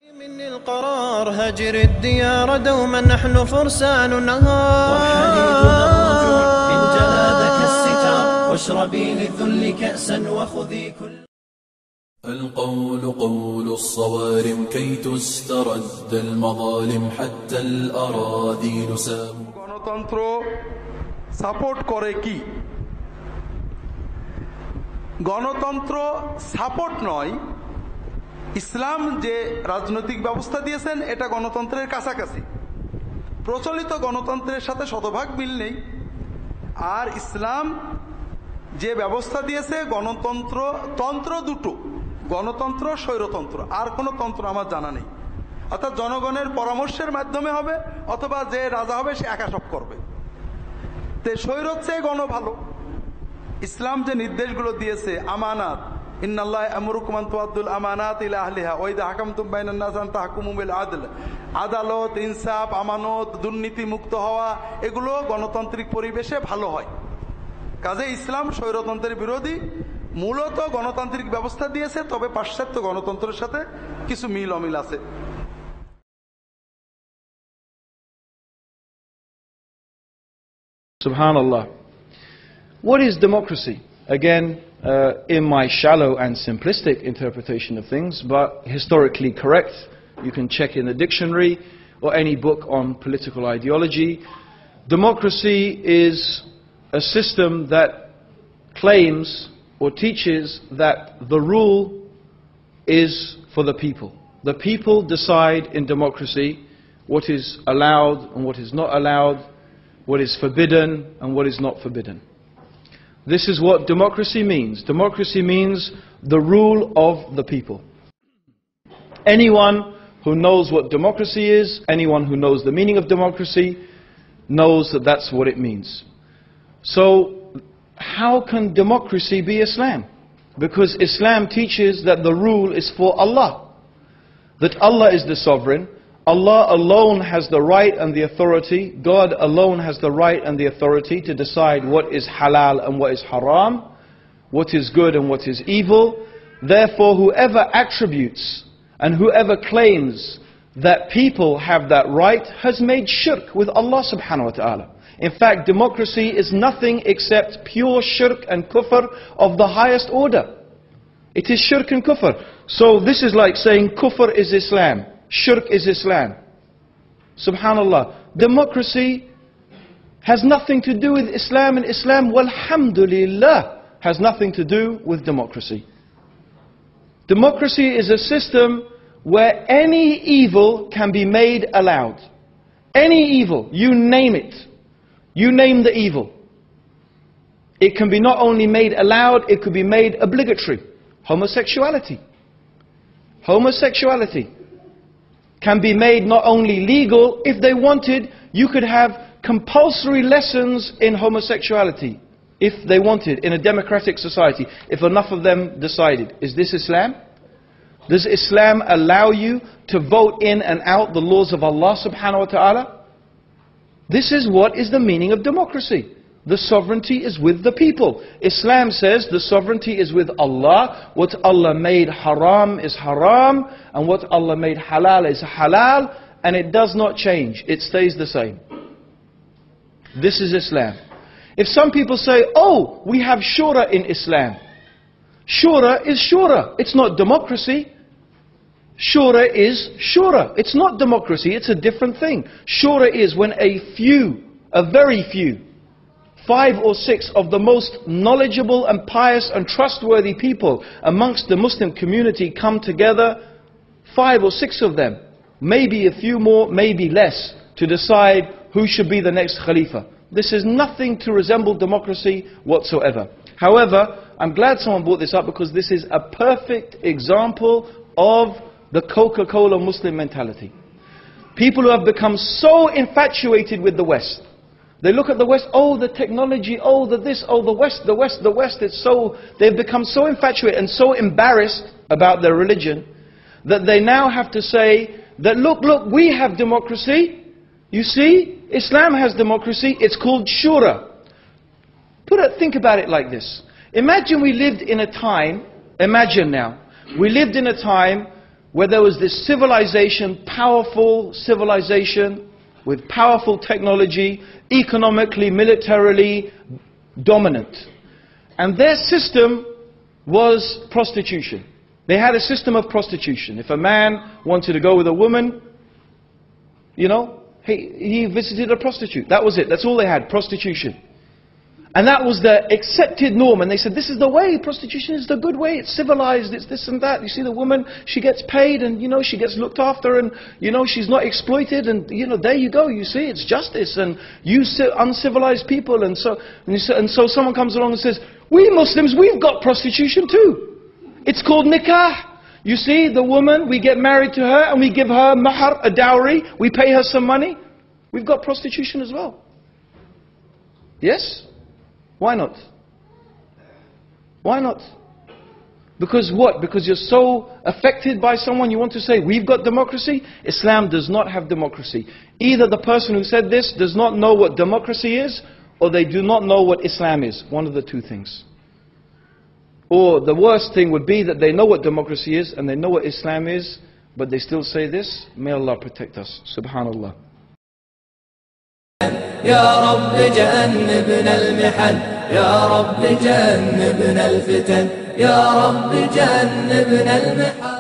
من القرار هجر الديار دوما نحن فرسان النهار وحديدنا الرجوع إن جلادك الستار واشربي للذل كأسا وخذي كل القول قول الصوارم كي تسترد المظالم حتى الأراذيل سام গণতন্ত্র সাপোর্ট করে কি? গণতন্ত্র সাপোর্ট নয়, ইসলাম যে রাজনৈতিক ব্যবস্থা দিয়েছেন এটা গণতন্ত্রের কাছাকাছি। প্রচলিত গণতন্ত্রের সাথে শতভাগ মিল নেই। আর ইসলাম যে ব্যবস্থা দিয়েছে তন্ত্র দুটো, গণতন্ত্র, স্বৈরতন্ত্র। আর কোনো তন্ত্র আমার জানা নেই। অর্থাৎ জনগণের পরামর্শের মাধ্যমে হবে, অথবা যে রাজা হবে সে একা সব করবে। তে স্বৈরত চেয়ে গণ ভালো। ইসলাম যে নির্দেশগুলো দিয়েছে, আমানাত, ইন্নাল্লাহ আমরুকুম আন তুআদ্দুল আমানাত ইলা আহলিহা ওয়া ইযা হাকামতুম বাইনান নাস আন তাহকুমু বিল আদল, আদালত, ইনসাফ, আমানত, দুর্নীতি মুক্ত হওয়া, এগুলো গণতান্ত্রিক পরিবেশে ভালো হয়। কাজে ইসলাম স্বৈরতন্ত্রের বিরোধী। মূলত গণতান্ত্রিক ব্যবস্থা দিয়েছে, তবে পাশ্চাত্য গণতন্ত্রের সাথে কিছু মিল অমিল আছে। Subhanallah. What is democracy? Again, in my shallow and simplistic interpretation of things, but historically correct. You can check in the dictionary or any book on political ideology. Democracy is a system that claims or teaches that the rule is for the people. The people decide in democracy what is allowed and what is not allowed, what is forbidden and what is not forbidden. This is what democracy means. Democracy means the rule of the people. Anyone who knows what democracy is, anyone who knows the meaning of democracy, knows that that's what it means. So, how can democracy be Islam? Because Islam teaches that the rule is for Allah. That Allah is the sovereign. Allah alone has the right and the authority. God alone has the right and the authority to decide what is halal and what is haram, what is good and what is evil. Therefore, whoever attributes and whoever claims that people have that right has made shirk with Allah subhanahu wa ta'ala. In fact, democracy is nothing except pure shirk and kufr of the highest order. It is shirk and kufr. So this is like saying kufr is Islam. Shirk is Islam. Subhanallah. Democracy has nothing to do with Islam, and Islam, walhamdulillah, has nothing to do with democracy. Democracy is a system where any evil can be made allowed. Any evil, you name it. You name the evil. It can be not only made allowed, it could be made obligatory. Homosexuality. Homosexuality can be made not only legal. If they wanted, you could have compulsory lessons in homosexuality, if they wanted, in a democratic society, if enough of them decided. Is this Islam? Does Islam allow you to vote in and out the laws of Allah subhanahu wa ta'ala? This is what is the meaning of democracy. The sovereignty is with the people. Islam says the sovereignty is with Allah. What Allah made haram is haram, and what Allah made halal is halal, and it does not change. It stays the same. This is Islam. If some people say, oh, we have shura in Islam. Shura is shura. It's not democracy. Shura is shura. It's not democracy. It's a different thing. Shura is when a very few, 5 or 6 of the most knowledgeable and pious and trustworthy people amongst the Muslim community come together, 5 or 6 of them, maybe a few more, maybe less, to decide who should be the next Khalifa. This is nothing to resemble democracy whatsoever. However, I'm glad someone brought this up, because this is a perfect example of the Coca-Cola Muslim mentality. People who have become so infatuated with the West. They look at the West, oh, the technology, oh, the this, oh, the West, the West, the West. They've become so infatuated and so embarrassed about their religion that they now have to say that, look, we have democracy. You see, Islam has democracy. It's called shura. Think about it like this. Imagine we lived in a time, imagine now, we lived in a time where there was this civilization, powerful civilization, with powerful technology, economically, militarily dominant. And their system was prostitution. They had a system of prostitution. If a man wanted to go with a woman, you know, he visited a prostitute. That was it. That's all they had, prostitution. And that was the accepted norm. And they said, this is the way. Prostitution is the good way. It's civilized. It's this and that. You see the woman, she gets paid and, you know, she gets looked after and, you know, she's not exploited. And, you know, there you go. You see, it's justice. And you uncivilized people. And so someone comes along and says, we Muslims, we've got prostitution too. It's called nikah. You see, the woman, we get married to her and we give her mahar, a dowry. We pay her some money. We've got prostitution as well. Yes? Why not? Why not? Because what? Because you're so affected by someone you want to say, we've got democracy? Islam does not have democracy. Either the person who said this does not know what democracy is, or they do not know what Islam is. One of the two things. Or the worst thing would be that they know what democracy is, and they know what Islam is, but they still say this. May Allah protect us. Subhanallah. يا رب جنبنا المحن يا رب جنبنا الفتن يا رب جنبنا المحن